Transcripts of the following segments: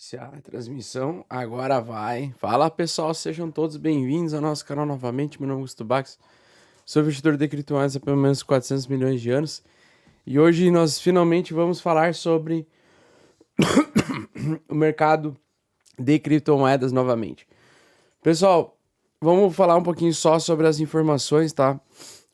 Iniciar a transmissão, agora vai. Fala pessoal, sejam todos bem-vindos ao nosso canal novamente. Meu nome é Augusto Bax, sou investidor de criptomoedas há pelo menos 400 milhões de anos e hoje nós finalmente vamos falar sobre o mercado de criptomoedas novamente. Pessoal, vamos falar um pouquinho só sobre as informações, tá?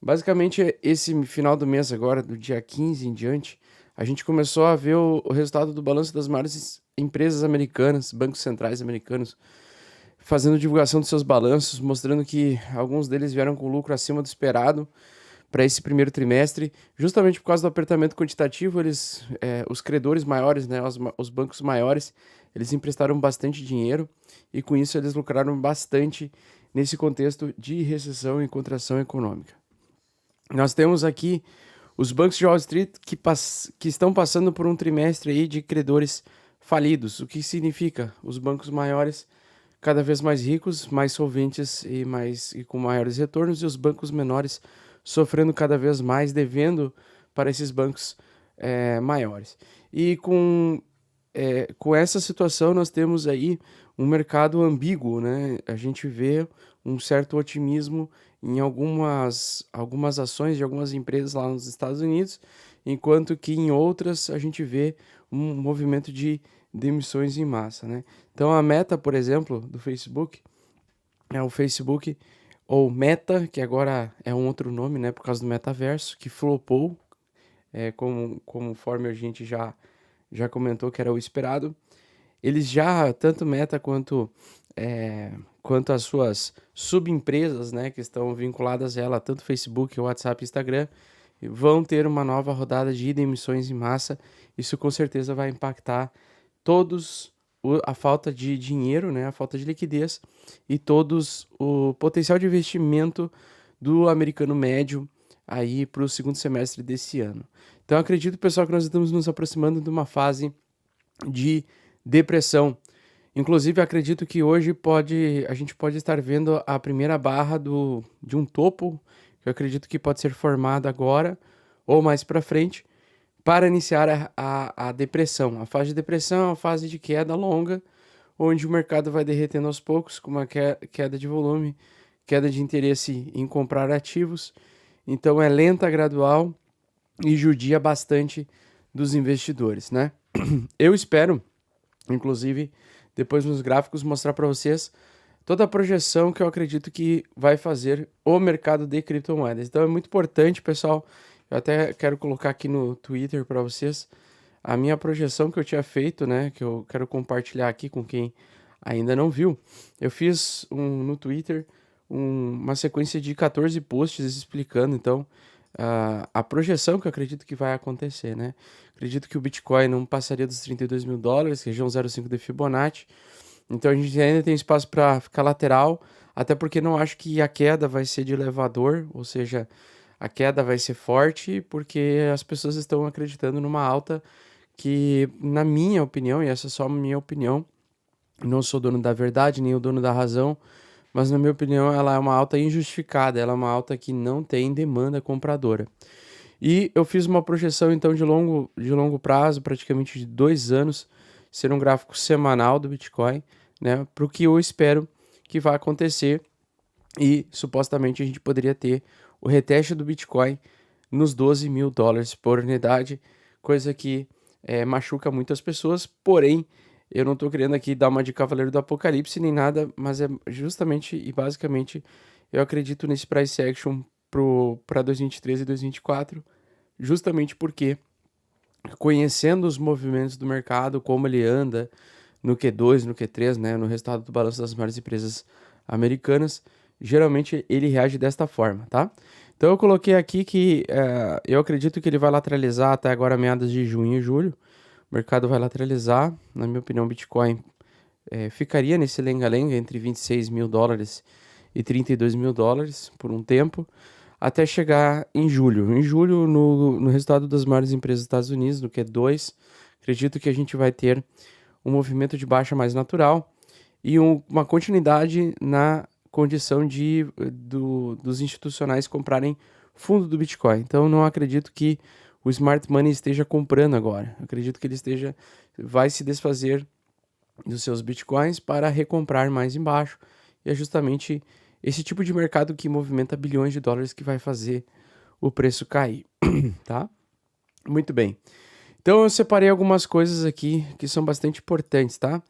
Basicamente, esse final do mês agora, do dia 15 em diante, a gente começou a ver o resultado do balanço das maiores empresas americanas, bancos centrais americanos, fazendo divulgação dos seus balanços, mostrando que alguns deles vieram com lucro acima do esperado para esse primeiro trimestre, justamente por causa do apertamento quantitativo. Os credores maiores, né, os bancos maiores, eles emprestaram bastante dinheiro e com isso eles lucraram bastante nesse contexto de recessão e contração econômica. Nós temos aqui os bancos de Wall Street que estão passando por um trimestre aí de credores falidos. O que significa? Os bancos maiores cada vez mais ricos, mais solventes e com maiores retornos, e os bancos menores sofrendo cada vez mais, devendo para esses bancos maiores. E com essa situação nós temos aí um mercado ambíguo, né? A gente vê um certo otimismo em algumas ações de algumas empresas lá nos Estados Unidos, enquanto que em outras a gente vê um movimento de demissões em massa, né? Então a Meta, por exemplo, do Facebook, é o Facebook, ou Meta, que agora é um outro nome, né, por causa do metaverso, que flopou, conforme a gente já comentou que era o esperado. Eles já, tanto Meta quanto as suas subempresas, né, que estão vinculadas a ela, tanto Facebook, WhatsApp e Instagram, vão ter uma nova rodada de demissões em massa. Isso com certeza vai impactar a falta de dinheiro, né, a falta de liquidez e todos o potencial de investimento do americano médio aí para o segundo semestre desse ano. Então acredito, pessoal, que nós estamos nos aproximando de uma fase de depressão. Inclusive, acredito que hoje a gente pode estar vendo a primeira barra de um topo, que eu acredito que pode ser formado agora ou mais para frente, para iniciar a depressão. A fase de depressão é uma fase de queda longa, onde o mercado vai derretendo aos poucos, com uma queda de volume, queda de interesse em comprar ativos. Então é lenta, gradual e judia bastante dos investidores, né? Eu espero, inclusive, depois nos gráficos mostrar para vocês toda a projeção que eu acredito que vai fazer o mercado de criptomoedas. Então é muito importante, pessoal. Eu até quero colocar aqui no Twitter para vocês a minha projeção que eu tinha feito, né? Que eu quero compartilhar aqui com quem ainda não viu. Eu fiz no Twitter uma sequência de 14 posts explicando, então, a projeção que eu acredito que vai acontecer, né? Acredito que o Bitcoin não passaria dos $32.000, região 0,5 de Fibonacci. Então a gente ainda tem espaço para ficar lateral, até porque não acho que a queda vai ser de elevador, ou seja, a queda vai ser forte, porque as pessoas estão acreditando numa alta que, na minha opinião, e essa é só a minha opinião, não sou dono da verdade, nem o dono da razão, mas na minha opinião ela é uma alta injustificada, ela é uma alta que não tem demanda compradora. E eu fiz uma projeção então de longo prazo, praticamente de 2 anos, ser um gráfico semanal do Bitcoin, né, para o que eu espero que vai acontecer, e supostamente a gente poderia ter o reteste do Bitcoin nos $12.000 por unidade, coisa que machuca muitas pessoas. Porém, eu não estou querendo aqui dar uma de Cavaleiro do Apocalipse nem nada, mas é justamente e basicamente eu acredito nesse price action para 2023 e 2024, justamente porque, conhecendo os movimentos do mercado, como ele anda no Q2, no Q3, né, no resultado do balanço das maiores empresas americanas, geralmente ele reage desta forma, tá? Então eu coloquei aqui que eu acredito que ele vai lateralizar até agora meados de junho e julho. O mercado vai lateralizar, na minha opinião, o Bitcoin ficaria nesse lenga-lenga entre $26.000 e $32.000 por um tempo, até chegar em julho. Em julho, no resultado das maiores empresas dos Estados Unidos, no Q2, acredito que a gente vai ter um movimento de baixa mais natural e uma continuidade na condição dos institucionais comprarem fundo do Bitcoin. Então, não acredito que o Smart Money esteja comprando agora. Acredito que ele vai se desfazer dos seus bitcoins para recomprar mais embaixo. E é justamente esse tipo de mercado que movimenta bilhões de dólares que vai fazer o preço cair, tá? Muito bem. Então eu separei algumas coisas aqui que são bastante importantes, tá?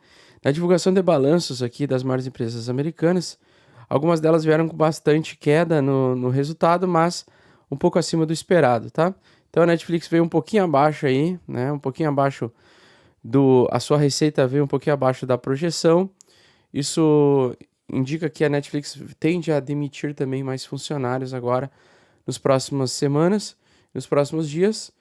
Na divulgação de balanços aqui das maiores empresas americanas, algumas delas vieram com bastante queda no resultado, mas um pouco acima do esperado, tá? Então a Netflix veio um pouquinho abaixo aí, né? Um pouquinho abaixo a sua receita veio um pouquinho abaixo da projeção. Isso indica que a Netflix tende a demitir também mais funcionários agora nas próximas semanas, nos próximos dias,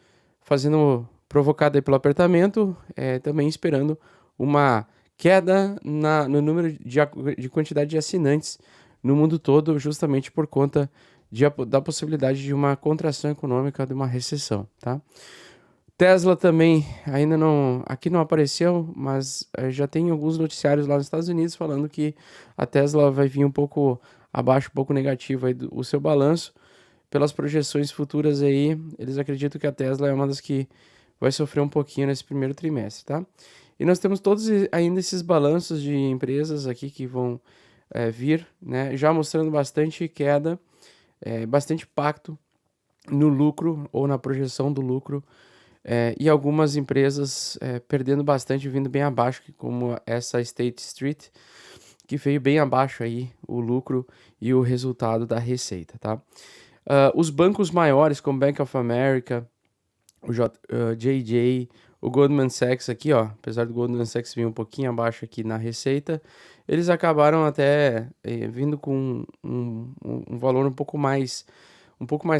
provocado aí pelo apertamento, também esperando uma queda no número de quantidade de assinantes no mundo todo, justamente por conta da possibilidade de uma contração econômica, de uma recessão, tá? Tesla também ainda não, aqui não apareceu, mas já tem alguns noticiários lá nos Estados Unidos falando que a Tesla vai vir um pouco abaixo, um pouco negativo aí o seu balanço. Pelas projeções futuras aí, eles acreditam que a Tesla é uma das que vai sofrer um pouquinho nesse primeiro trimestre, tá? E nós temos todos ainda esses balanços de empresas aqui que vão vir, né? Já mostrando bastante queda, bastante impacto no lucro ou na projeção do lucro. E algumas empresas perdendo bastante, vindo bem abaixo, como essa State Street, que veio bem abaixo aí o lucro e o resultado da receita, tá? Os bancos maiores, como Bank of America, o JJ, o Goldman Sachs aqui, ó, apesar do Goldman Sachs vir um pouquinho abaixo aqui na receita, eles acabaram até vindo com um valor um pouco mais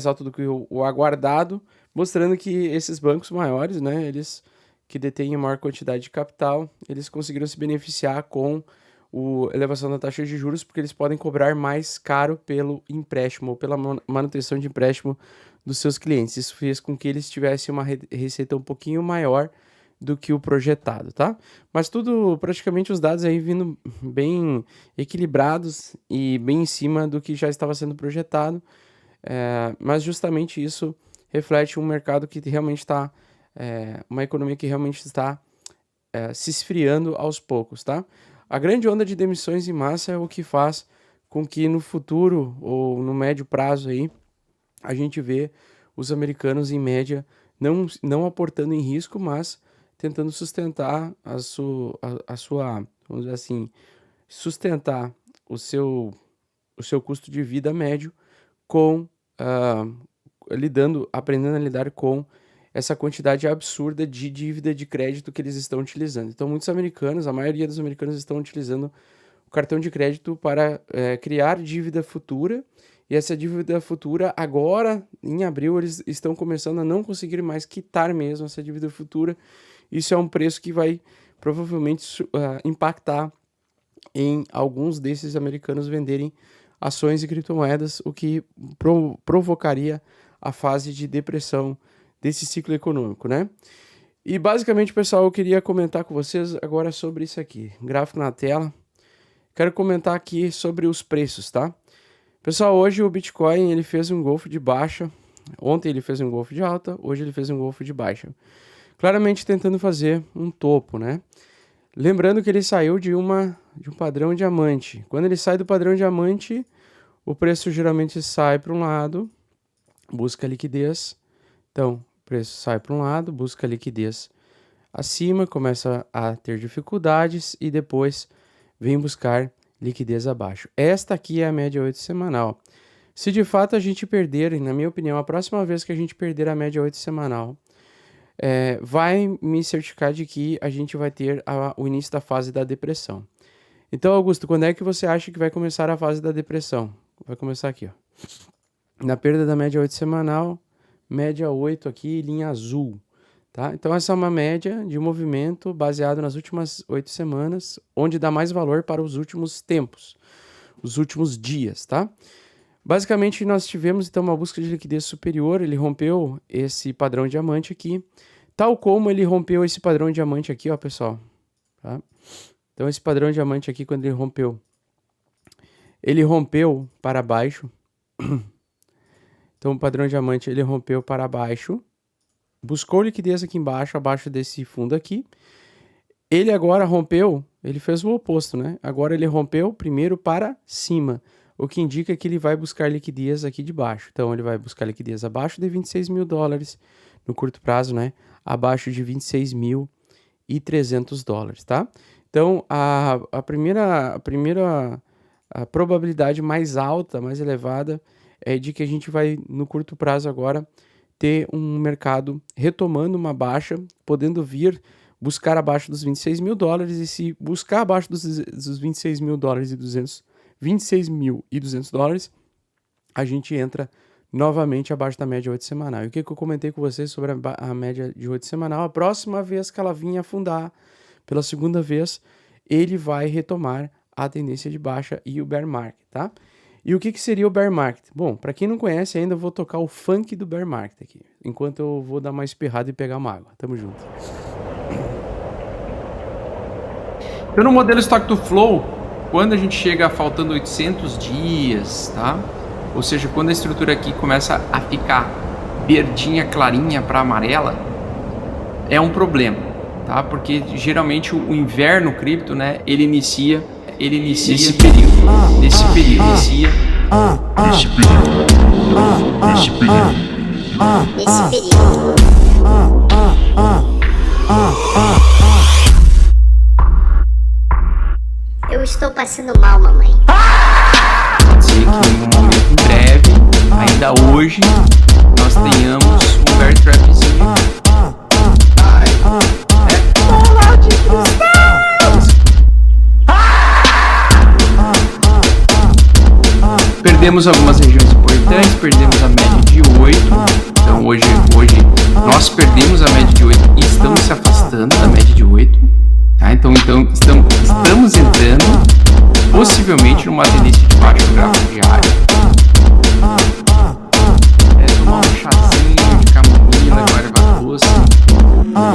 alto do que o aguardado, mostrando que esses bancos maiores, né, eles que detêm a maior quantidade de capital, eles conseguiram se beneficiar com a elevação da taxa de juros, porque eles podem cobrar mais caro pelo empréstimo, ou pela manutenção de empréstimo dos seus clientes. Isso fez com que eles tivessem uma receita um pouquinho maior do que o projetado, tá? Mas tudo, praticamente os dados aí vindo bem equilibrados e bem em cima do que já estava sendo projetado. Mas justamente isso reflete um mercado que realmente está, uma economia que realmente está se esfriando aos poucos, tá? A grande onda de demissões em massa é o que faz com que no futuro ou no médio prazo aí a gente vê os americanos em média não aportando em risco, mas tentando sustentar a sua, vamos dizer assim, sustentar o seu custo de vida médio com aprendendo a lidar com essa quantidade absurda de dívida de crédito que eles estão utilizando. Então, muitos americanos, a maioria dos americanos estão utilizando o cartão de crédito para criar dívida futura, e essa dívida futura, agora, em abril, eles estão começando a não conseguir mais quitar mesmo essa dívida futura. Isso é um preço que vai provavelmente impactar em alguns desses americanos venderem ações e criptomoedas, o que provocaria a fase de depressão desse ciclo econômico, né? E basicamente, pessoal, eu queria comentar com vocês agora sobre isso aqui. Gráfico na tela. Quero comentar aqui sobre os preços, tá? Pessoal, hoje o Bitcoin ele fez um golfo de baixa. Ontem ele fez um golfo de alta, hoje ele fez um golfo de baixa. Claramente tentando fazer um topo, né? Lembrando que ele saiu de um padrão diamante. Quando ele sai do padrão diamante, o preço geralmente sai para um lado, busca liquidez. Então, o preço sai para um lado, busca liquidez acima, começa a ter dificuldades e depois vem buscar liquidez abaixo. Esta aqui é a média 8 semanal. Se de fato a gente perder, e na minha opinião, a próxima vez que a gente perder a média 8 semanal, vai me certificar de que a gente vai ter o início da fase da depressão. Então, Augusto, quando é que você acha que vai começar a fase da depressão? Vai começar aqui, ó. Na perda da média 8 semanal, média 8 aqui, linha azul. Tá? Então, essa é uma média de movimento baseado nas últimas 8 semanas, onde dá mais valor para os últimos tempos, os últimos dias, tá? Basicamente, nós tivemos, então, uma busca de liquidez superior, ele rompeu esse padrão diamante aqui, tal como ele rompeu esse padrão diamante aqui, ó, pessoal, tá? Então, esse padrão diamante aqui, quando ele rompeu para baixo. Então, o padrão diamante, ele rompeu para baixo, buscou liquidez aqui embaixo, abaixo desse fundo aqui. Ele agora rompeu ele fez o oposto, né? Agora ele rompeu primeiro para cima, o que indica que ele vai buscar liquidez aqui de baixo. Então ele vai buscar liquidez abaixo de 26 mil dólares no curto prazo, né? Abaixo de 26.300 dólares, tá? Então a primeira a probabilidade mais alta, mais elevada, é de que a gente vai no curto prazo agora ter um mercado retomando uma baixa, podendo vir buscar abaixo dos 26 mil dólares, e se buscar abaixo dos 26 mil dólares e 26.200 dólares, a gente entra novamente abaixo da média 8 semanal. E o que eu comentei com vocês sobre a média de 8 semanal? A próxima vez que ela vinha afundar, pela segunda vez, ele vai retomar a tendência de baixa e o bear market, tá? E o que seria o bear market? Bom, para quem não conhece ainda, eu vou tocar o funk do bear market aqui, enquanto eu vou dar uma espirrada e pegar uma água. Tamo junto. Então, no modelo Stock to Flow, quando a gente chega faltando 800 dias, tá? Ou seja, quando a estrutura aqui começa a ficar verdinha, clarinha para amarela, é um problema, tá? Porque geralmente o inverno cripto, né, ele inicia nesse período. Eu estou passando mal, mamãe. Pode ser que em um momento breve, ainda hoje, nós tenhamos um bear trapzinho. Bola de cristal! Perdemos algumas regiões importantes, perdemos a média de 8. Então hoje nós perdemos a média de 8 e estamos se afastando da média de 8. Tá? Então estamos entrando possivelmente numa tendência de baixo gráfico diário. Tomar um chazinho de camomila, erva doce,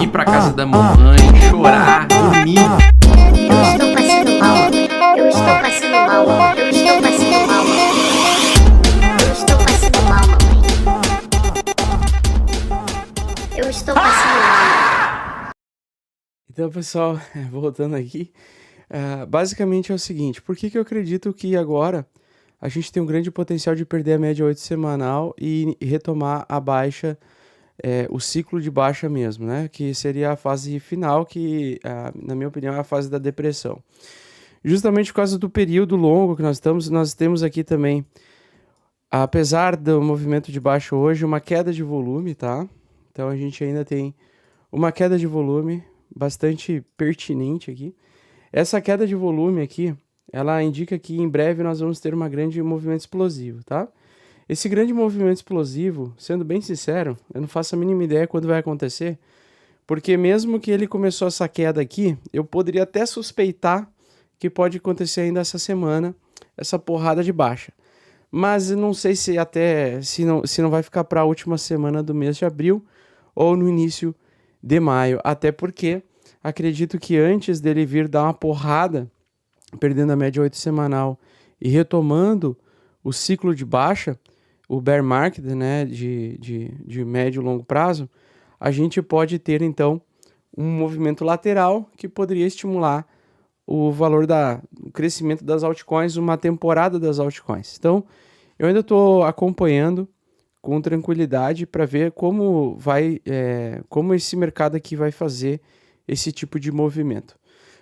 ir pra casa da mamãe, chorar, dormir. Eu estou passando mal. Eu estou passando mal. Eu estou passando mal. Eu estou passando mal, mamãe. Eu estou passando mal. Então, pessoal, voltando aqui, basicamente é o seguinte: por que eu acredito que agora a gente tem um grande potencial de perder a média 8 semanal e retomar a baixa, o ciclo de baixa mesmo, né? Que seria a fase final, que, na minha opinião, é a fase da depressão. Justamente por causa do período longo que nós temos aqui também, apesar do movimento de baixa hoje, uma queda de volume, tá? Então a gente ainda tem uma queda de volume bastante pertinente aqui. Essa queda de volume aqui, ela indica que em breve nós vamos ter um grande movimento explosivo, tá? Esse grande movimento explosivo, sendo bem sincero, eu não faço a mínima ideia quando vai acontecer, porque mesmo que ele começou essa queda aqui, eu poderia até suspeitar que pode acontecer ainda essa semana, essa porrada de baixa. Mas eu não sei se não vai ficar para a última semana do mês de abril ou no início de maio, até porque acredito que antes dele vir dar uma porrada, perdendo a média 8 semanal e retomando o ciclo de baixa, o bear market, né, de médio e longo prazo, a gente pode ter então um movimento lateral que poderia estimular o valor o crescimento das altcoins, uma temporada das altcoins. Então, eu ainda estou acompanhando com tranquilidade para ver como esse mercado aqui vai fazer esse tipo de movimento.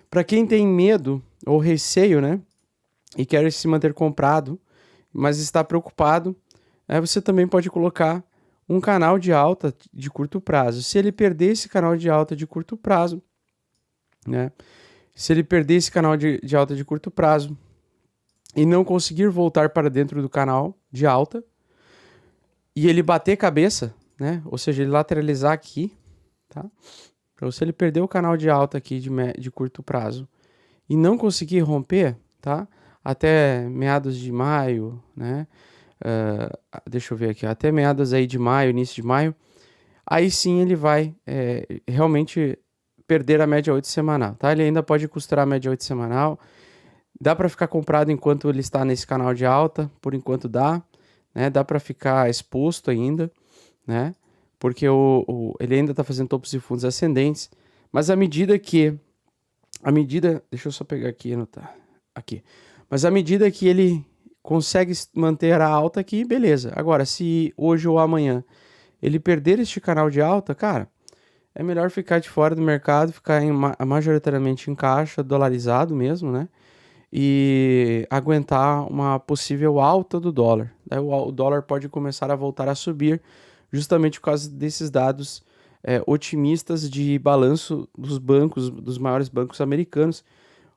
Para quem tem medo ou receio, né, e quer se manter comprado, mas está preocupado, você também pode colocar um canal de alta de curto prazo. Se ele perder esse canal de alta de curto prazo, né, e não conseguir voltar para dentro do canal de alta, e ele bater cabeça, né? Ou seja, ele lateralizar aqui, tá? Então, se ele perder o canal de alta aqui de curto prazo e não conseguir romper, tá? Até meados de maio, né? Deixa eu ver aqui, até meados aí de maio, início de maio, aí sim ele vai realmente perder a média 8 semanal, tá? Ele ainda pode costurar a média 8 semanal, dá para ficar comprado enquanto ele está nesse canal de alta, por enquanto dá, né? Dá para ficar exposto ainda, né? Porque ele ainda está fazendo topos e fundos ascendentes, mas à medida que à medida, deixa eu só pegar aqui e anotar, aqui. Mas à medida que ele consegue manter a alta aqui, beleza. Agora, se hoje ou amanhã ele perder este canal de alta, cara, é melhor ficar de fora do mercado, ficar majoritariamente em caixa, dolarizado mesmo, né? E aguentar uma possível alta do dólar. Daí o dólar pode começar a voltar a subir, justamente por causa desses dados otimistas de balanço dos bancos, dos maiores bancos americanos,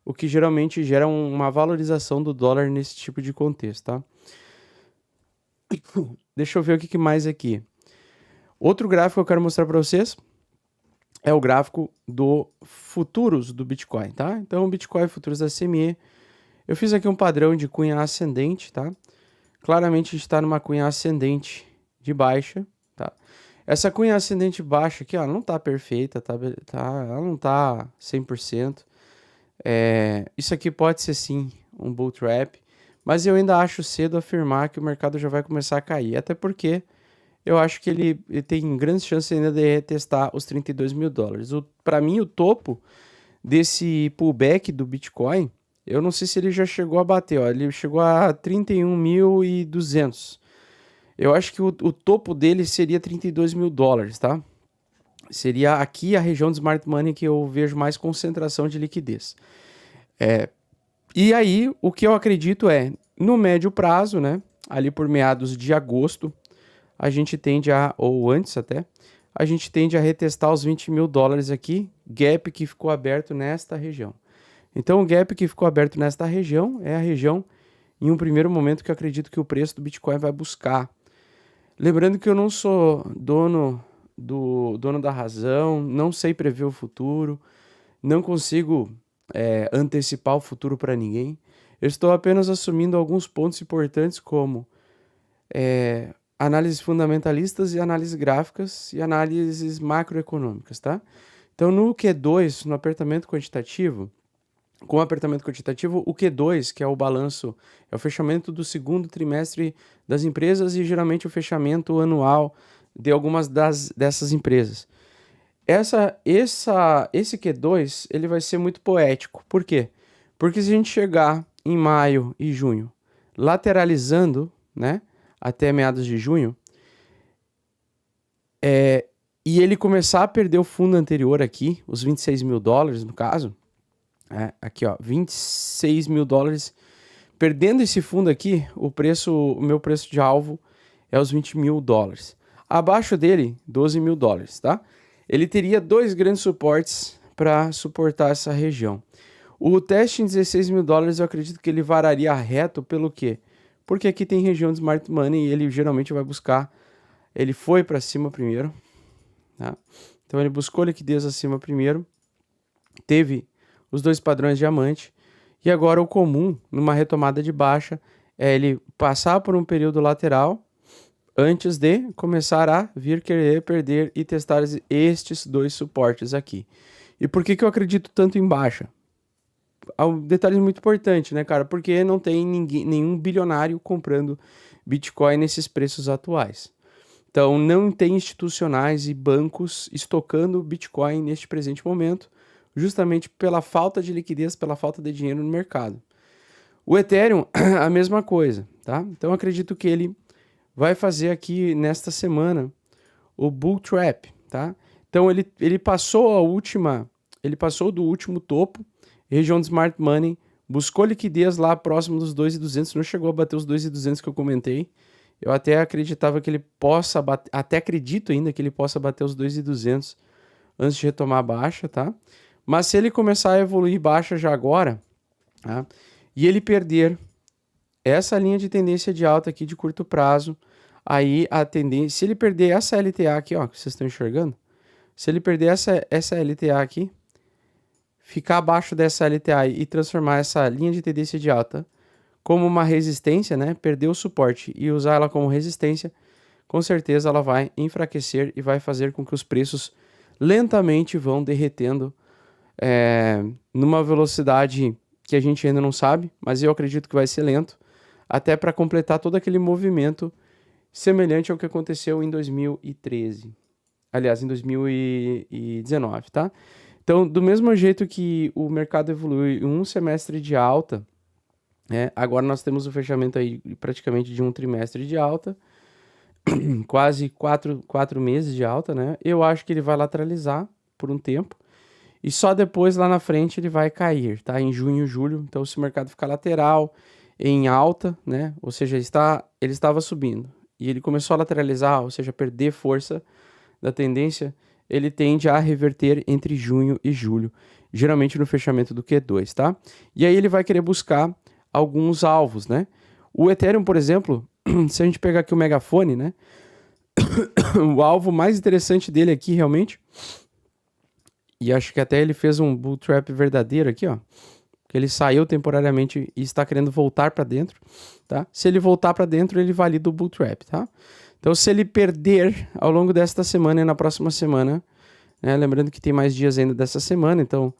o que geralmente gera uma valorização do dólar nesse tipo de contexto, tá? Deixa eu ver o que mais aqui. Outro gráfico que eu quero mostrar para vocês é o gráfico do futuros do Bitcoin, tá? Então, Bitcoin futuros da CME. Eu fiz aqui um padrão de cunha ascendente, tá? Claramente a gente está numa cunha ascendente de baixa, tá? Essa cunha ascendente baixa aqui, ó, não tá perfeita, tá? Ela não tá 100%. Isso aqui pode ser sim um bull trap, mas eu ainda acho cedo afirmar que o mercado já vai começar a cair, até porque eu acho que ele tem grandes chances ainda de testar os 32 mil dólares. Para mim, o topo desse pullback do Bitcoin, eu não sei se ele já chegou a bater, ó, ele chegou a 31.200. Eu acho que o topo dele seria 32 mil dólares, tá? Seria aqui a região de Smart Money que eu vejo mais concentração de liquidez. E aí, o que eu acredito no médio prazo, né? Ali por meados de agosto, a gente tende ou antes até, a gente tende a retestar os 20 mil dólares aqui, gap que ficou aberto nesta região. Então, o gap que ficou aberto nesta região é a região, em um primeiro momento, que eu acredito que o preço do Bitcoin vai buscar. Lembrando que eu não sou dono da razão, não sei prever o futuro, não consigo antecipar o futuro para ninguém. Eu estou apenas assumindo alguns pontos importantes como análises fundamentalistas e análises gráficas e análises macroeconômicas, tá? Então, no Q2, no apertamento quantitativo, com o apertamento quantitativo, o Q2, que é o balanço, é o fechamento do segundo trimestre das empresas e geralmente o fechamento anual de algumas dessas empresas. Esse Q2, ele vai ser muito poético. Por quê? Porque se a gente chegar em maio e junho, lateralizando, né, até meados de junho, e ele começar a perder o fundo anterior aqui, os 26 mil dólares no caso, aqui ó, 26 mil dólares, perdendo esse fundo aqui, o meu preço de alvo é os 20 mil dólares. Abaixo dele, 12 mil dólares, tá? Ele teria dois grandes suportes para suportar essa região. O teste em 16 mil dólares, eu acredito que ele vararia reto pelo quê? Porque aqui tem região de Smart Money e ele geralmente vai buscar, ele foi para cima primeiro, tá? Então ele buscou liquidez acima primeiro, teve os dois padrões diamante, e agora o comum, numa retomada de baixa, é ele passar por um período lateral, antes de começar a vir querer perder e testar estes dois suportes aqui. E por que eu acredito tanto em baixa? Um detalhe muito importante, né, cara? Porque não tem nenhum bilionário comprando Bitcoin nesses preços atuais. Então, não tem institucionais e bancos estocando Bitcoin neste presente momento, justamente pela falta de liquidez, pela falta de dinheiro no mercado. O Ethereum, a mesma coisa, tá? Então, acredito que ele vai fazer aqui nesta semana o Bull Trap, tá? Então ele passou do último topo, região de Smart Money, buscou liquidez lá próximo dos 2.200, não chegou a bater os 2.200 que eu comentei. Eu até acreditava que ele possa bater, até acredito ainda que ele possa bater os 2.200 antes de retomar a baixa, tá? Mas se ele começar a evoluir baixa já agora, tá? E ele perder essa linha de tendência de alta aqui de curto prazo, aí a tendência, se ele perder essa LTA aqui, ó, que vocês estão enxergando, se ele perder essa LTA aqui, ficar abaixo dessa LTA e transformar essa linha de tendência de alta como uma resistência, né, perder o suporte e usar ela como resistência, com certeza ela vai enfraquecer e vai fazer com que os preços lentamente vão derretendo numa velocidade que a gente ainda não sabe, mas eu acredito que vai ser lento, até para completar todo aquele movimento semelhante ao que aconteceu em 2013. Aliás, em 2019, tá? Então, do mesmo jeito que o mercado evoluiu em um semestre de alta, agora nós temos o fechamento aí praticamente de um trimestre de alta, quase quatro meses de alta, né? Eu acho que ele vai lateralizar por um tempo e só depois lá na frente ele vai cair, tá? Em junho e julho. Então, se o mercado ficar lateral em alta, né? Ou seja, ele estava subindo e ele começou a lateralizar, ou seja, perder força da tendência, ele tende a reverter entre junho e julho, geralmente no fechamento do Q2, tá? E aí ele vai querer buscar alguns alvos, né? O Ethereum, por exemplo, se a gente pegar aqui o Megafone, né? O alvo mais interessante dele aqui, realmente, e acho que até ele fez um bull trap verdadeiro aqui, ó, que ele saiu temporariamente e está querendo voltar para dentro, tá? Se ele voltar para dentro, ele valida o bull trap, tá? Então, se ele perder ao longo desta semana e na próxima semana, né, lembrando que tem mais dias ainda dessa semana, então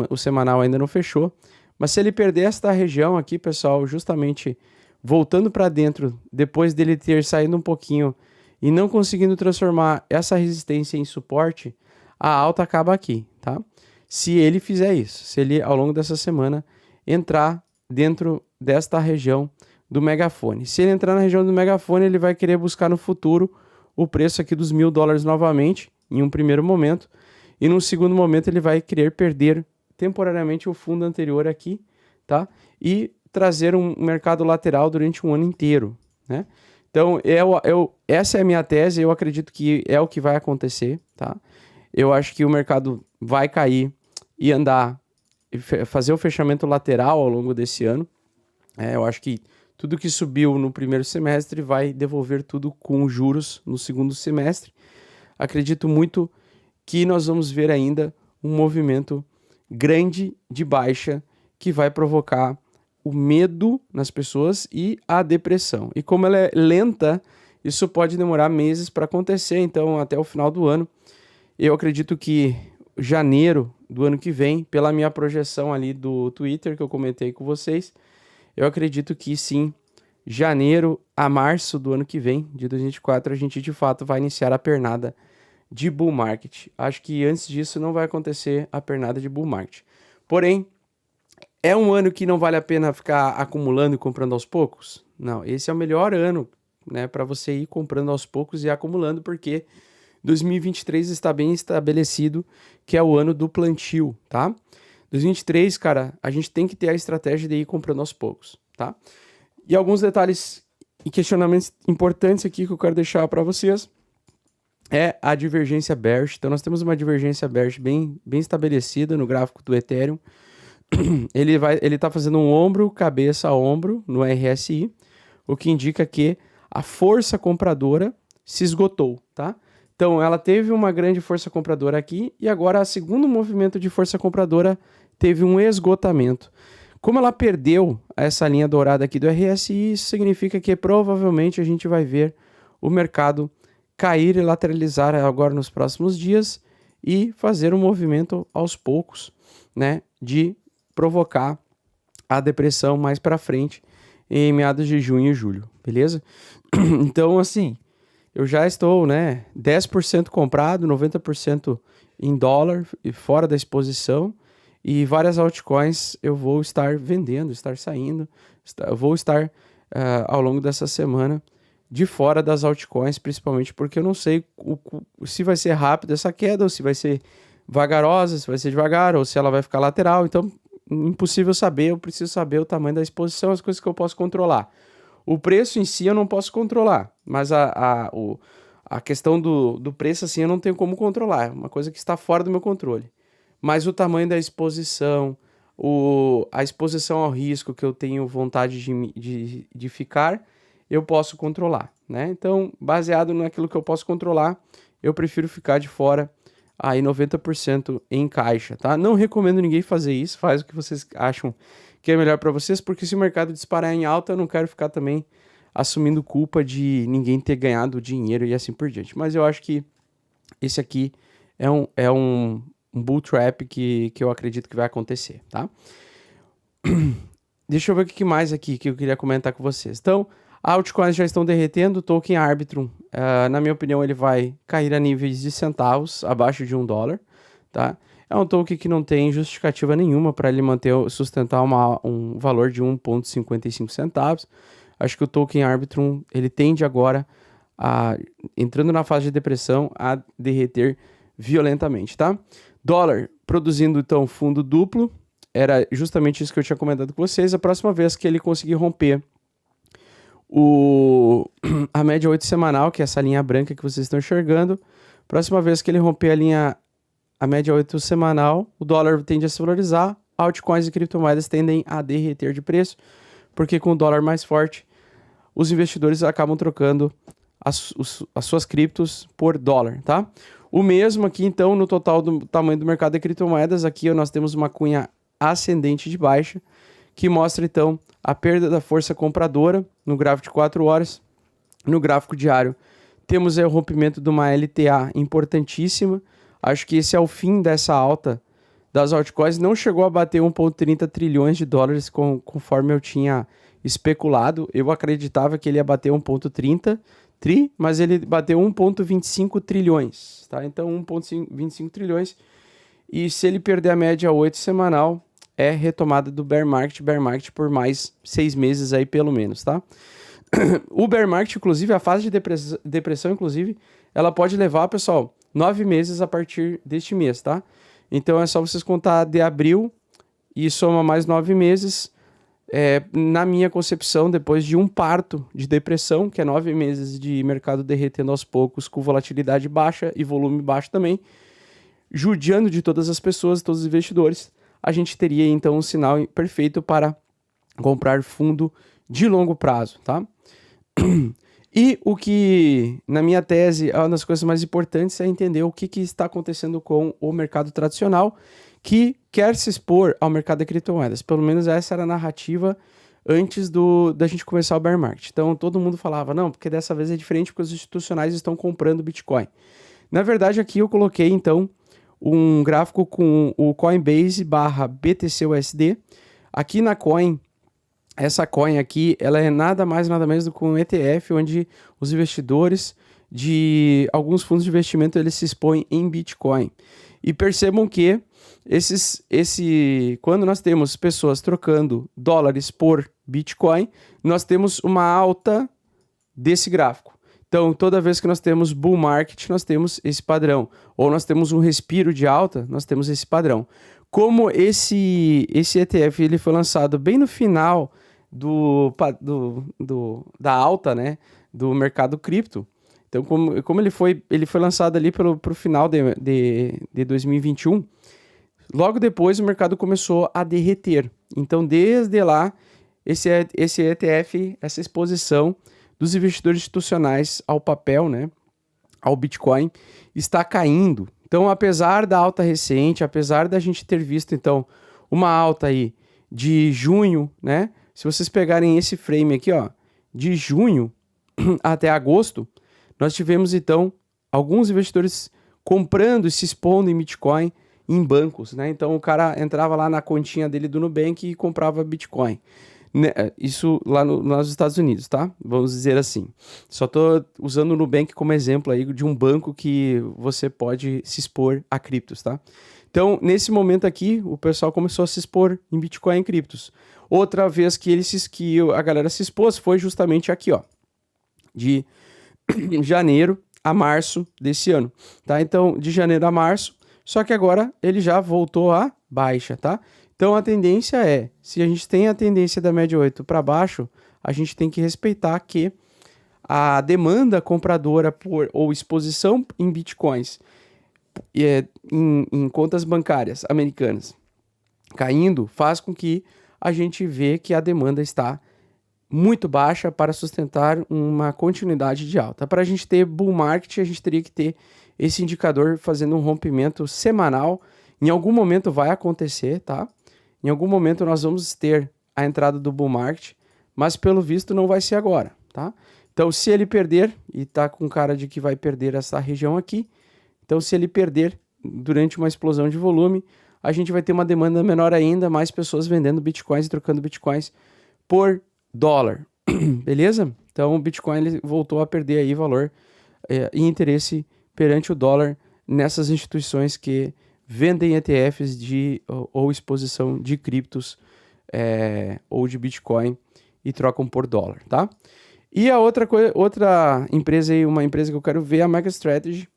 o semanal ainda não fechou, mas se ele perder esta região aqui, pessoal, justamente voltando para dentro, depois dele ter saído um pouquinho e não conseguindo transformar essa resistência em suporte, a alta acaba aqui, tá? Se ele fizer isso, se ele ao longo dessa semana entrar dentro desta região do Megafone. Se ele entrar na região do Megafone, ele vai querer buscar no futuro o preço aqui dos $1.000 novamente, em um primeiro momento, e num segundo momento ele vai querer perder temporariamente o fundo anterior aqui, tá? E trazer um mercado lateral durante um ano inteiro, né? Então, essa é a minha tese, eu acredito que é o que vai acontecer, tá? Eu acho que o mercado vai cair e andar, fazer o fechamento lateral ao longo desse ano. Eu acho que tudo que subiu no primeiro semestre vai devolver tudo com juros no segundo semestre. Acredito muito que nós vamos ver ainda um movimento grande de baixa que vai provocar o medo nas pessoas e a depressão. E como ela é lenta, isso pode demorar meses para acontecer, então até o final do ano. Eu acredito que janeiro do ano que vem, pela minha projeção ali do Twitter que eu comentei com vocês, eu acredito que sim, janeiro a março do ano que vem, de 2024, a gente de fato vai iniciar a pernada de bull market. Acho que antes disso não vai acontecer a pernada de bull market. Porém, é um ano que não vale a pena ficar acumulando e comprando aos poucos? Não, esse é o melhor ano, né, para você ir comprando aos poucos e acumulando, porque 2023 está bem estabelecido que é o ano do plantio, tá? 2023, cara, a gente tem que ter a estratégia de ir comprando aos poucos, tá? E alguns detalhes e questionamentos importantes aqui que eu quero deixar para vocês é a divergência bearish. Então nós temos uma divergência bearish bem estabelecida no gráfico do Ethereum. Ele tá fazendo um ombro, cabeça a ombro no RSI, o que indica que a força compradora se esgotou, tá? Então ela teve uma grande força compradora aqui e agora a segundo movimento de força compradora teve um esgotamento. Como ela perdeu essa linha dourada aqui do RSI, isso significa que provavelmente a gente vai ver o mercado cair e lateralizar agora nos próximos dias e fazer um movimento aos poucos, né, de provocar a depressão mais para frente em meados de junho e julho, beleza? Então, assim, eu já estou, né, 10% comprado, 90% em dólar e fora da exposição, e várias altcoins eu vou estar vendendo, estar saindo, eu vou estar ao longo dessa semana de fora das altcoins, principalmente porque eu não sei se vai ser rápido essa queda, ou se vai ser vagarosa, se vai ser devagar, ou se ela vai ficar lateral. Então, impossível saber, eu preciso saber o tamanho da exposição, as coisas que eu posso controlar. O preço em si eu não posso controlar, mas a questão do preço, assim, eu não tenho como controlar, é uma coisa que está fora do meu controle. Mas o tamanho da exposição, a exposição ao risco que eu tenho vontade de ficar, eu posso controlar, né? Então, baseado naquilo que eu posso controlar, eu prefiro ficar de fora aí 90% em caixa, tá? Não recomendo ninguém fazer isso, faz o que vocês acham que é melhor para vocês, porque se o mercado disparar em alta, eu não quero ficar também assumindo culpa de ninguém ter ganhado dinheiro e assim por diante. Mas eu acho que esse aqui é um bull trap que eu acredito que vai acontecer, tá? Deixa eu ver o que mais aqui que eu queria comentar com vocês. Então, altcoins já estão derretendo, o token Arbitrum, na minha opinião, ele vai cair a níveis de centavos, abaixo de $1, tá? É um token que não tem justificativa nenhuma para ele sustentar um valor de 1,55 centavos. Acho que o token Arbitrum, ele tende agora, entrando na fase de depressão, a derreter violentamente, tá? Dólar produzindo, então, fundo duplo. Era justamente isso que eu tinha comentado com vocês. A próxima vez que ele conseguir romper a média 8 semanal, que é essa linha branca que vocês estão enxergando, próxima vez que ele romper a média 8 semanal, o dólar tende a se valorizar, altcoins e criptomoedas tendem a derreter de preço, porque com o dólar mais forte, os investidores acabam trocando as suas criptos por dólar, tá? O mesmo aqui, então, no total do tamanho do mercado de criptomoedas, aqui nós temos uma cunha ascendente de baixa, que mostra, então, a perda da força compradora no gráfico de 4 horas. No gráfico diário, temos o rompimento de uma LTA importantíssima. Acho que esse é o fim dessa alta das altcoins. Não chegou a bater 1,30 trilhões de dólares conforme eu tinha especulado. Eu acreditava que ele ia bater 1,30 tri, mas ele bateu 1,25 trilhões, tá? Então 1,25 trilhões. E se ele perder a média 8 semanal, é retomada do bear market por mais 6 meses aí pelo menos, tá? O bear market, inclusive, a fase de depressão, inclusive, ela pode levar, pessoal, 9 meses a partir deste mês, tá? Então é só vocês contar de abril e soma mais 9 meses. Na minha concepção, depois de um parto de depressão, que é 9 meses de mercado derretendo aos poucos, com volatilidade baixa e volume baixo também, judiando de todas as pessoas, todos os investidores, a gente teria então um sinal perfeito para comprar fundo de longo prazo, tá? E o que, na minha tese, é uma das coisas mais importantes é entender o que está acontecendo com o mercado tradicional, que quer se expor ao mercado de criptomoedas. Pelo menos essa era a narrativa antes da gente começar o bear market. Então todo mundo falava, não, porque dessa vez é diferente porque os institucionais estão comprando Bitcoin. Na verdade, aqui eu coloquei então um gráfico com o Coinbase /BTC/USD. Aqui na Coin, essa Coin aqui, ela é nada mais nada menos do que um ETF, onde os investidores de alguns fundos de investimento eles se expõem em Bitcoin. E percebam que quando nós temos pessoas trocando dólares por Bitcoin, nós temos uma alta desse gráfico. Então, toda vez que nós temos bull market, nós temos esse padrão. Ou nós temos um respiro de alta, nós temos esse padrão. Como esse ETF ele foi lançado bem no final da alta, né, do mercado cripto, então como ele foi lançado ali pro final de 2021, logo depois o mercado começou a derreter. Então, desde lá, esse ETF, essa exposição dos investidores institucionais ao papel, né, ao Bitcoin, está caindo. Então, apesar da alta recente, apesar da gente ter visto, então, uma alta aí de junho, né, se vocês pegarem esse frame aqui, ó, de junho até agosto, nós tivemos, então, alguns investidores comprando e se expondo em Bitcoin em bancos, né? Então, o cara entrava lá na continha dele do Nubank e comprava Bitcoin. Isso lá nos Estados Unidos, tá? Vamos dizer assim. Só tô usando o Nubank como exemplo aí de um banco que você pode se expor a criptos, tá? Então, nesse momento aqui, o pessoal começou a se expor em Bitcoin e criptos. Outra vez que a galera se expôs foi justamente aqui, ó, de janeiro a março desse ano, tá? Então, de janeiro a março, só que agora ele já voltou a baixa, tá? Então, a tendência se a gente tem a tendência da média 8 para baixo, a gente tem que respeitar que a demanda compradora ou exposição em bitcoins em contas bancárias americanas caindo, faz com que a gente vê que a demanda está muito baixa para sustentar uma continuidade de alta. Para a gente ter bull market, a gente teria que ter esse indicador fazendo um rompimento semanal. Em algum momento vai acontecer, tá? Em algum momento nós vamos ter a entrada do bull market, mas pelo visto não vai ser agora, tá? Então, se ele perder, e tá com cara de que vai perder essa região aqui, então se ele perder durante uma explosão de volume, a gente vai ter uma demanda menor ainda, mais pessoas vendendo bitcoins e trocando bitcoins por dólar, beleza? Então, o Bitcoin ele voltou a perder aí valor e interesse perante o dólar nessas instituições que vendem ETFs ou exposição de criptos ou de Bitcoin e trocam por dólar, tá? E a outra empresa aí, uma empresa que eu quero ver é a MicroStrategy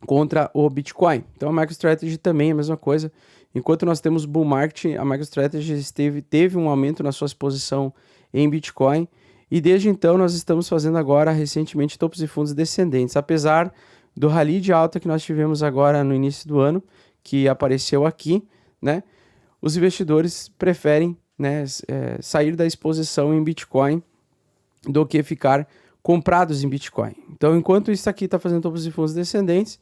contra o Bitcoin. Então a MicroStrategy também é a mesma coisa. Enquanto nós temos bull market, a MicroStrategy teve um aumento na sua exposição em Bitcoin e desde então nós estamos fazendo agora recentemente topos e fundos descendentes, apesar do rally de alta que nós tivemos agora no início do ano, que apareceu aqui, né? Os investidores preferem, né, sair da exposição em Bitcoin do que ficar comprados em Bitcoin. Então, enquanto isso aqui está fazendo topos e fundos descendentes,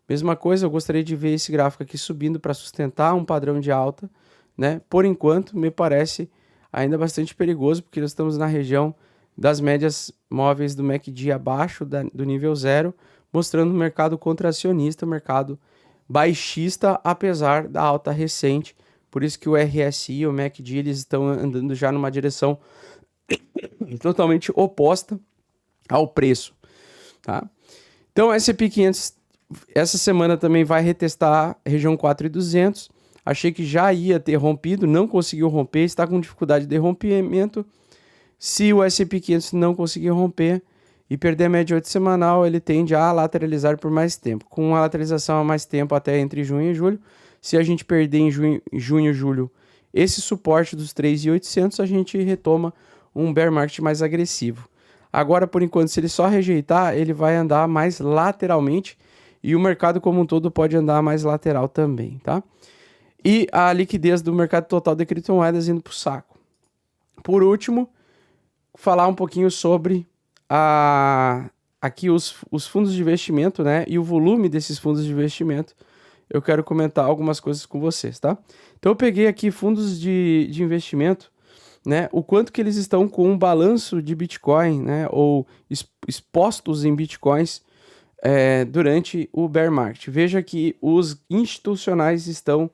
mesma coisa, eu gostaria de ver esse gráfico aqui subindo para sustentar um padrão de alta, né? Por enquanto, me parece ainda bastante perigoso, porque nós estamos na região das médias móveis do MACD abaixo do nível 0, mostrando um mercado contracionista, um mercado baixista, apesar da alta recente. Por isso que o RSI e o MACD eles estão andando já numa direção totalmente oposta ao preço, tá? Então, S&P 500 essa semana também vai retestar a região 4.200. Achei que já ia ter rompido, não conseguiu romper, está com dificuldade de rompimento. Se o S&P 500 não conseguir romper e perder a média 8 semanal, ele tende a lateralizar por mais tempo. Com a lateralização a mais tempo até entre junho e julho, se a gente perder em junho e julho esse suporte dos 3.800, a gente retoma um bear market mais agressivo. Agora, por enquanto, se ele só rejeitar, ele vai andar mais lateralmente e o mercado como um todo pode andar mais lateral também, tá? E a liquidez do mercado total de criptomoedas indo para o saco. Por último, falar um pouquinho sobre aqui os fundos de investimento, né? E o volume desses fundos de investimento. Eu quero comentar algumas coisas com vocês, tá? Então eu peguei aqui fundos de investimento, né? O quanto que eles estão com um balanço de Bitcoin, né? Ou expostos em Bitcoins durante o bear market. Veja que os institucionais estão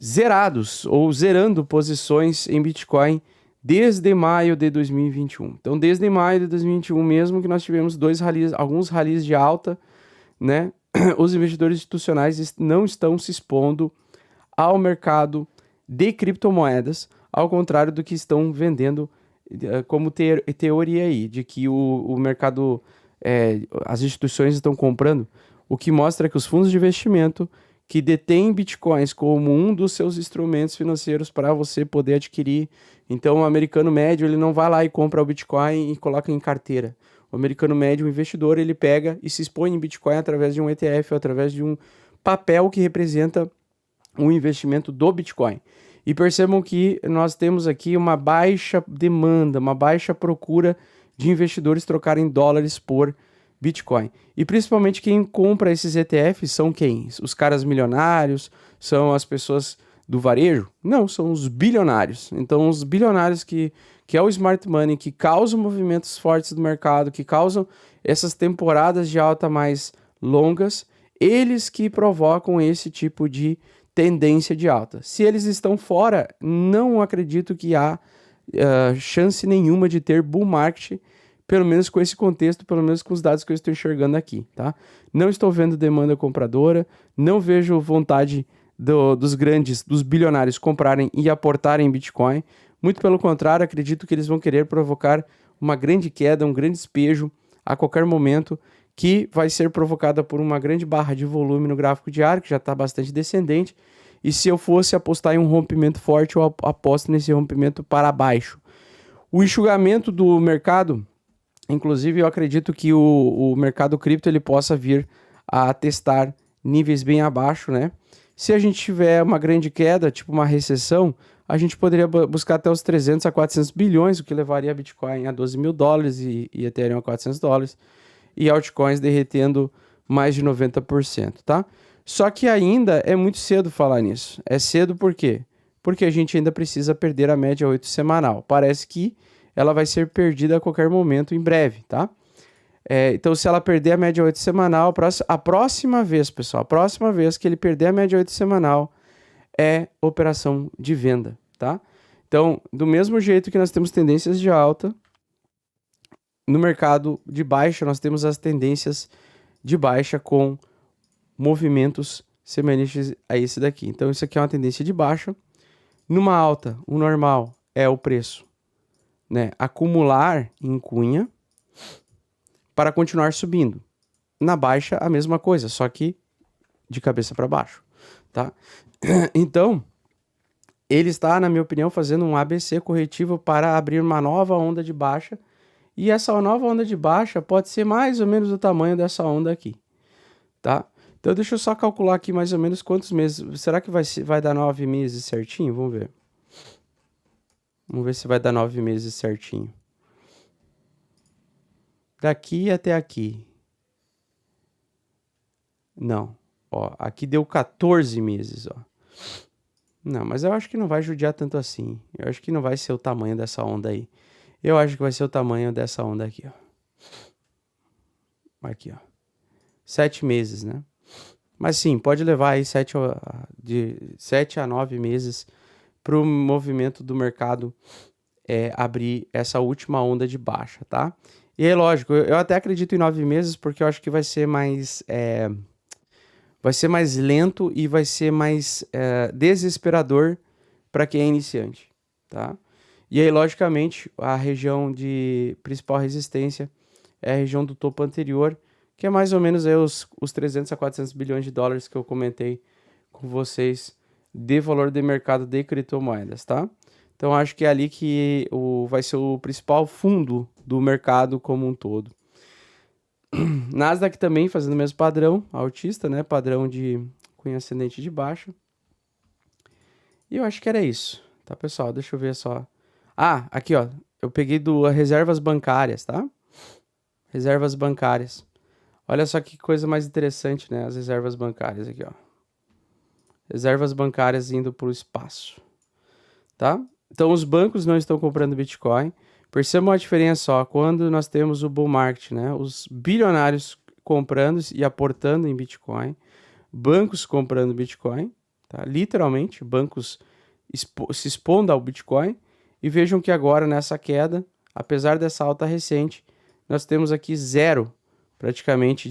zerados ou zerando posições em Bitcoin desde maio de 2021. Então, desde maio de 2021 mesmo que nós tivemos alguns rallies de alta, né? Os investidores institucionais não estão se expondo ao mercado de criptomoedas, ao contrário do que estão vendendo como teoria aí, de que o mercado, as instituições estão comprando, o que mostra que os fundos de investimento que detêm bitcoins como um dos seus instrumentos financeiros para você poder adquirir. Então, o americano médio, ele não vai lá e compra o Bitcoin e coloca em carteira. O americano médio, o investidor, ele pega e se expõe em Bitcoin através de um ETF ou através de um papel que representa um investimento do Bitcoin. E percebam que nós temos aqui uma baixa demanda, uma baixa procura de investidores trocarem dólares por Bitcoin. E principalmente quem compra esses ETFs são quem? Os caras milionários? São as pessoas do varejo? Não, são os bilionários. Então os bilionários que é o smart money, que causam movimentos fortes do mercado, que causam essas temporadas de alta mais longas, eles que provocam esse tipo de tendência de alta. Se eles estão fora, não acredito que há chance nenhuma de ter bull market, pelo menos com esse contexto, pelo menos com os dados que eu estou enxergando aqui, tá? Não estou vendo demanda compradora, não vejo vontade dos bilionários comprarem e aportarem em Bitcoin. Muito pelo contrário, acredito que eles vão querer provocar uma grande queda, um grande despejo a qualquer momento, que vai ser provocada por uma grande barra de volume no gráfico diário, que já está bastante descendente. E se eu fosse apostar em um rompimento forte, eu aposto nesse rompimento para baixo. O enxugamento do mercado, inclusive eu acredito que o mercado cripto ele possa vir a testar níveis bem abaixo, né? Se a gente tiver uma grande queda, tipo uma recessão, a gente poderia buscar até os 300 a 400 bilhões, o que levaria Bitcoin a 12 mil dólares e Ethereum a 400 dólares, e altcoins derretendo mais de 90%, tá? Só que ainda é muito cedo falar nisso. É cedo por quê? Porque a gente ainda precisa perder a média 8 semanal. Parece que ela vai ser perdida a qualquer momento em breve, tá? Então, se ela perder a média 8 semanal, a próxima vez, pessoal, a próxima vez que ele perder a média 8 semanal é operação de venda, tá? Então, do mesmo jeito que nós temos tendências de alta, no mercado de baixa nós temos as tendências de baixa com movimentos semelhante a esse daqui. Então, isso aqui é uma tendência de baixa. Numa alta, o normal é o preço, né, acumular em cunha para continuar subindo. Na baixa, a mesma coisa, só que de cabeça para baixo, tá? Então, ele está, na minha opinião, fazendo um ABC corretivo para abrir uma nova onda de baixa. E essa nova onda de baixa pode ser mais ou menos do tamanho dessa onda aqui, tá? Então, deixa eu só calcular aqui mais ou menos quantos meses. Será que vai dar 9 meses certinho? Vamos ver. Vamos ver se vai dar 9 meses certinho. Daqui até aqui. Não. Ó, aqui deu 14 meses, ó. Não, mas eu acho que não vai judiar tanto assim. Eu acho que não vai ser o tamanho dessa onda aí. Eu acho que vai ser o tamanho dessa onda aqui, ó. Aqui, ó. 7 meses, né? Mas sim, pode levar aí de 7 a 9 meses para o movimento do mercado abrir essa última onda de baixa, tá? E aí, lógico, eu até acredito em 9 meses porque eu acho que vai ser mais lento e vai ser mais desesperador para quem é iniciante, tá? E aí, logicamente, a região de principal resistência é a região do topo anterior, que é mais ou menos aí os 300 a 400 bilhões de dólares que eu comentei com vocês de valor de mercado de criptomoedas, tá? Então, acho que é ali que vai ser o principal fundo do mercado como um todo. Nasdaq também fazendo o mesmo padrão, altista, né? Padrão de cunha ascendente de baixa. E eu acho que era isso, tá, pessoal? Deixa eu ver só. Ah, aqui, ó. Eu peguei reservas bancárias, tá? Reservas bancárias. Olha só que coisa mais interessante, né? As reservas bancárias aqui, ó. Reservas bancárias indo para o espaço, tá? Então, os bancos não estão comprando Bitcoin. Percebam a diferença, ó, quando nós temos o bull market, né? Os bilionários comprando e aportando em Bitcoin, bancos comprando Bitcoin, tá? Literalmente, bancos se expondo ao Bitcoin. E vejam que agora, nessa queda, apesar dessa alta recente, nós temos aqui zero, praticamente,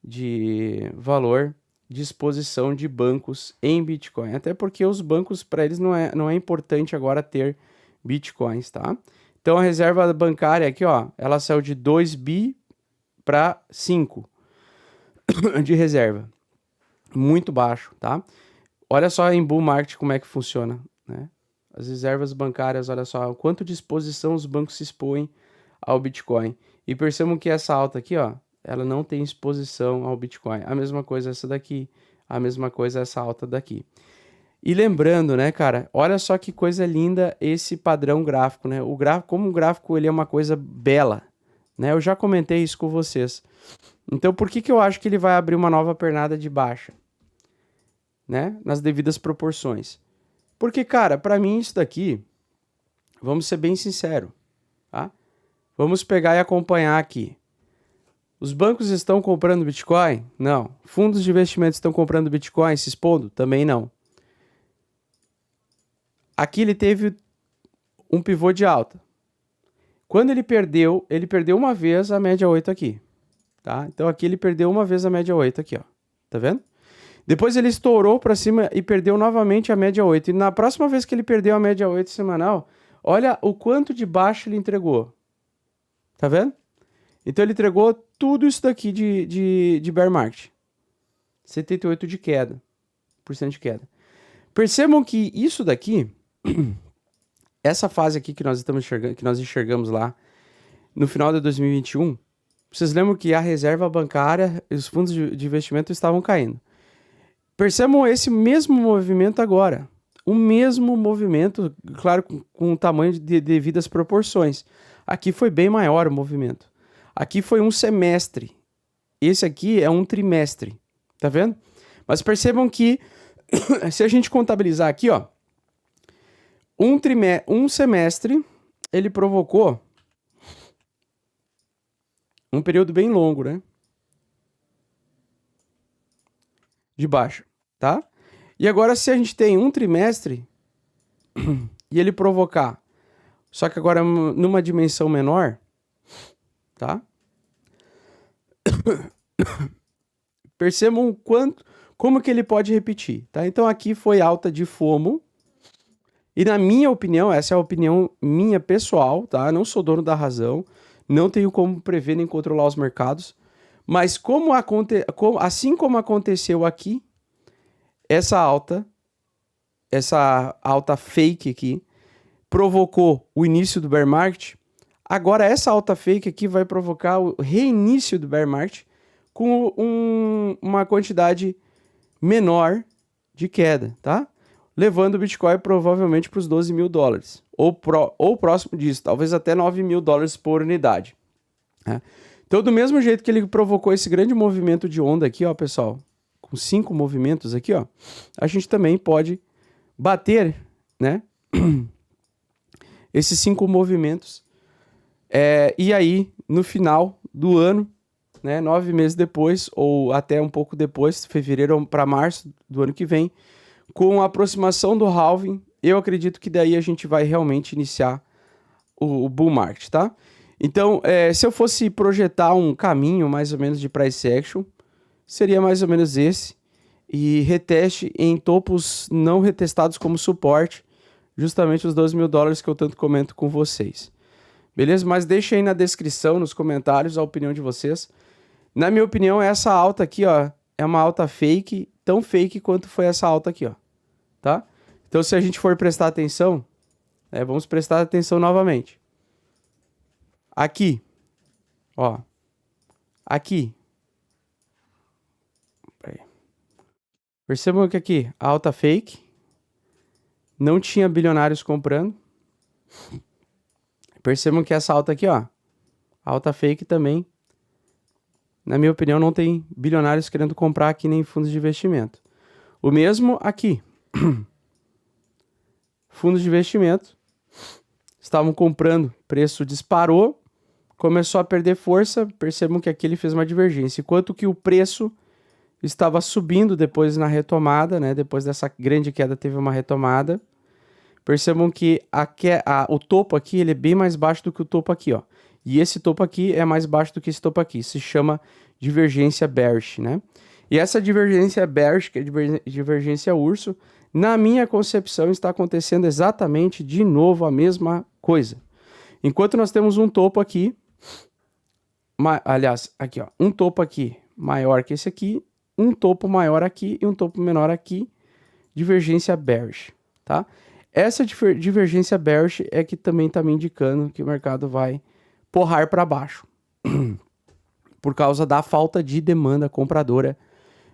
de valor de exposição de bancos em Bitcoin. Até porque os bancos, para eles, não é importante agora ter Bitcoins, tá? Então, a reserva bancária aqui, ó, ela saiu de 2 bi para 5 de reserva. Muito baixo, tá? Olha só em bull market como é que funciona, né? As reservas bancárias, olha só, o quanto de exposição os bancos se expõem ao Bitcoin. E percebam que essa alta aqui, ó, ela não tem exposição ao Bitcoin. A mesma coisa essa daqui, a mesma coisa essa alta daqui. E lembrando, né, cara, olha só que coisa linda esse padrão gráfico, né? Como o gráfico ele é uma coisa bela, né? Eu já comentei isso com vocês. Então, por que eu acho que ele vai abrir uma nova pernada de baixa, né? Nas devidas proporções. Porque, cara, para mim isso daqui, vamos ser bem sinceros, tá? Vamos pegar e acompanhar aqui. Os bancos estão comprando Bitcoin? Não. Fundos de investimento estão comprando Bitcoin, se expondo? Também não. Aqui ele teve um pivô de alta. Quando ele perdeu uma vez a média 8 aqui, tá? Então aqui ele perdeu uma vez a média 8 aqui, ó. Tá vendo? Depois ele estourou para cima e perdeu novamente a média 8. E na próxima vez que ele perdeu a média 8 semanal, olha o quanto de baixo ele entregou. Tá vendo? Então ele entregou tudo isso daqui de bear market. 78% de queda. Percebam que isso daqui, essa fase aqui que nós estamos enxergando, que nós enxergamos lá no final de 2021, vocês lembram que a reserva bancária e os fundos de investimento estavam caindo. Percebam esse mesmo movimento agora. O mesmo movimento, claro, com o tamanho de devidas proporções. Aqui foi bem maior o movimento. Aqui foi um semestre. Esse aqui é um trimestre. Tá vendo? Mas percebam que se a gente contabilizar aqui, ó, um semestre, ele provocou um período bem longo, né? De baixa, tá? E agora, se a gente tem um trimestre e ele provocar, só que agora numa dimensão menor, tá? Percebam como que ele pode repetir, tá? Então aqui foi alta de FOMO, e na minha opinião, essa é a opinião minha pessoal, tá? Não sou dono da razão, não tenho como prever nem controlar os mercados, mas assim como aconteceu aqui, essa alta fake aqui, provocou o início do bear market, agora essa alta fake aqui vai provocar o reinício do bear market com uma quantidade menor de queda, tá? Levando o Bitcoin provavelmente para os 12 mil dólares, ou próximo disso, talvez até 9 mil dólares por unidade. Né? Então, do mesmo jeito que ele provocou esse grande movimento de onda aqui, ó, pessoal, com 5 movimentos aqui, ó, a gente também pode bater, né, esses 5 movimentos, e aí, no final do ano, né, 9 meses depois, ou até um pouco depois, fevereiro para março do ano que vem, com a aproximação do halving, eu acredito que daí a gente vai realmente iniciar o bull market, tá? Então, se eu fosse projetar um caminho mais ou menos de price action, seria mais ou menos esse, e reteste em topos não retestados como suporte, justamente os 12 mil dólares que eu tanto comento com vocês. Beleza? Mas deixa aí na descrição, nos comentários, a opinião de vocês. Na minha opinião, essa alta aqui, ó, é uma alta fake, tão fake quanto foi essa alta aqui, ó, tá? Então, se a gente for prestar atenção, vamos prestar atenção novamente. Aqui, ó, aqui. Percebam que aqui, a alta fake, não tinha bilionários comprando. Percebam que essa alta aqui, ó, alta fake também, na minha opinião, não tem bilionários querendo comprar aqui nem fundos de investimento. O mesmo aqui. Fundos de investimento estavam comprando, preço disparou, começou a perder força, percebam que aqui ele fez uma divergência. Enquanto que o preço estava subindo depois na retomada, né? Depois dessa grande queda teve uma retomada. Percebam que o topo aqui ele é bem mais baixo do que o topo aqui, ó. E esse topo aqui é mais baixo do que esse topo aqui. Se chama divergência bearish, né? E essa divergência bearish, que é divergência urso, na minha concepção está acontecendo exatamente de novo a mesma coisa. Enquanto nós temos um topo aqui, aliás, aqui, ó, um topo aqui maior que esse aqui, um topo maior aqui e um topo menor aqui, divergência bearish, tá? Essa divergência bearish é que também está me indicando que o mercado vai porrar para baixo por causa da falta de demanda compradora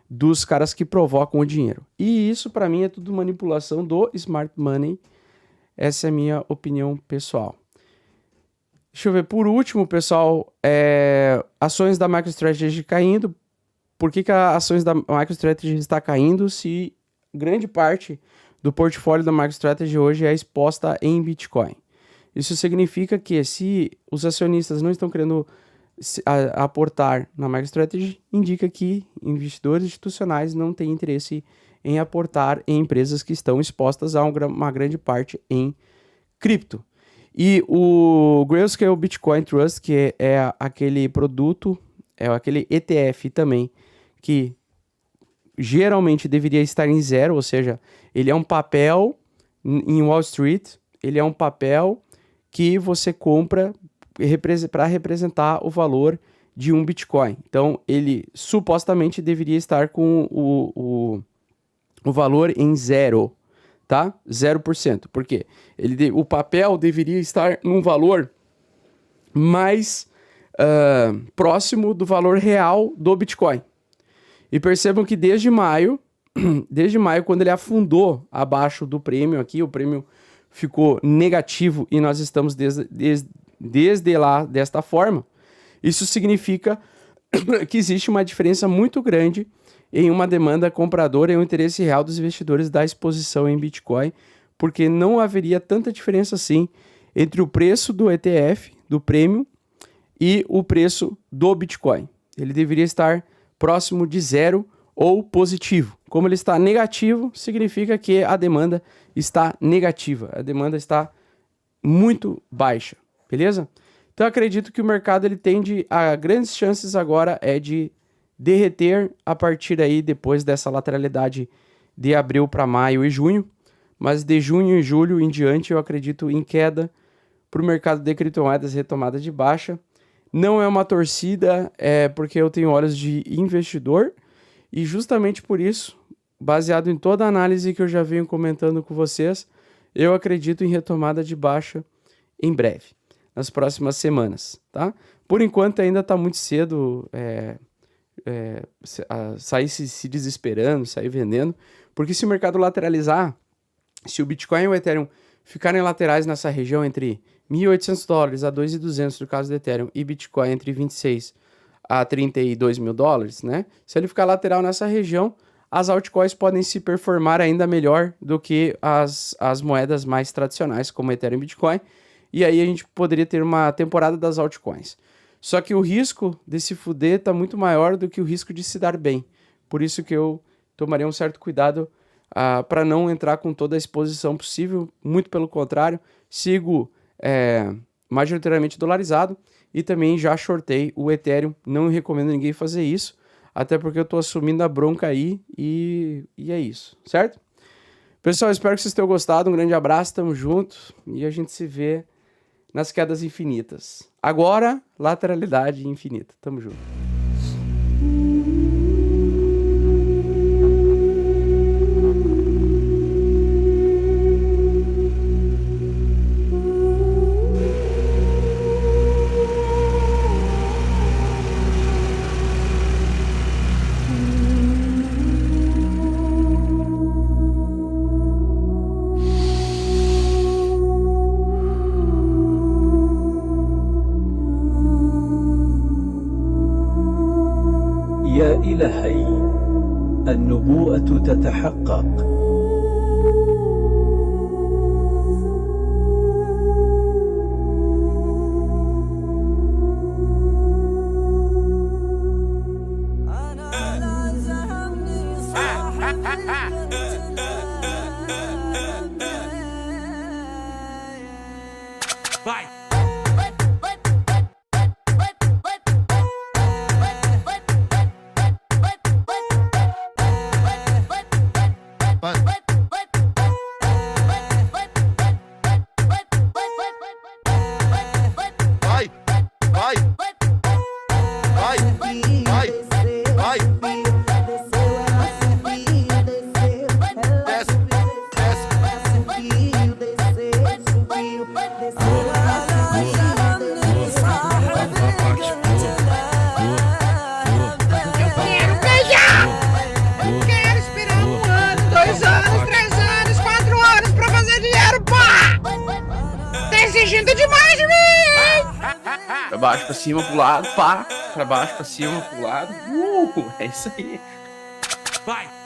dos caras que provocam o dinheiro. E isso para mim é tudo manipulação do smart money. Essa é a minha opinião pessoal. Deixa eu ver, por último, pessoal, ações da MicroStrategy caindo. Por que as ações da MicroStrategy está caindo se grande parte do portfólio da MicroStrategy hoje é exposta em Bitcoin? Isso significa que se os acionistas não estão querendo aportar na MicroStrategy, indica que investidores institucionais não têm interesse em aportar em empresas que estão expostas a uma grande parte em cripto. E o Grayscale Bitcoin Trust, que é aquele produto, é aquele ETF também, que geralmente deveria estar em zero, ou seja, ele é um papel em Wall Street, ele é um papel que você compra para representar o valor de um Bitcoin. Então, ele supostamente deveria estar com o valor em zero, tá? 0%. Por quê? O papel deveria estar num valor mais próximo do valor real do Bitcoin. E percebam que desde maio, quando ele afundou abaixo do prêmio aqui, o prêmio ficou negativo e nós estamos desde lá desta forma, isso significa que existe uma diferença muito grande em uma demanda compradora e um interesse real dos investidores da exposição em Bitcoin, porque não haveria tanta diferença assim entre o preço do ETF, do prêmio, e o preço do Bitcoin. Ele deveria estar próximo de zero ou positivo. Como ele está negativo, significa que a demanda está negativa. A demanda está muito baixa, beleza? Então, eu acredito que o mercado ele tende a grandes chances agora de derreter a partir aí depois dessa lateralidade de abril para maio e junho, mas de junho e julho em diante eu acredito em queda para o mercado de criptomoedas, retomada de baixa. Não é uma torcida, é porque eu tenho olhos de investidor e justamente por isso, baseado em toda a análise que eu já venho comentando com vocês, eu acredito em retomada de baixa em breve, nas próximas semanas, tá? Por enquanto ainda está muito cedo sair se desesperando, sair vendendo, porque se o mercado lateralizar, se o Bitcoin e o Ethereum ficarem laterais nessa região entre $1.800 a $2.200 no caso do Ethereum e Bitcoin entre 26 a 32 mil dólares, né? Se ele ficar lateral nessa região, as altcoins podem se performar ainda melhor do que as moedas mais tradicionais, como Ethereum e Bitcoin, e aí a gente poderia ter uma temporada das altcoins. Só que o risco de se fuder está muito maior do que o risco de se dar bem. Por isso que eu tomaria um certo cuidado para não entrar com toda a exposição possível, muito pelo contrário, sigo majoritariamente dolarizado e também já shortei o Ethereum, não recomendo ninguém fazer isso, até porque eu estou assumindo a bronca aí e é isso, certo? Pessoal, espero que vocês tenham gostado, um grande abraço, tamo junto e a gente se vê nas quedas infinitas. Agora, lateralidade infinita, tamo junto. يا إلهي، النبوءة تتحقق. Exigindo demais de mim! Pra baixo, pra cima, pro lado, pá. Pra baixo, pra cima, pro lado. É isso aí. Vai!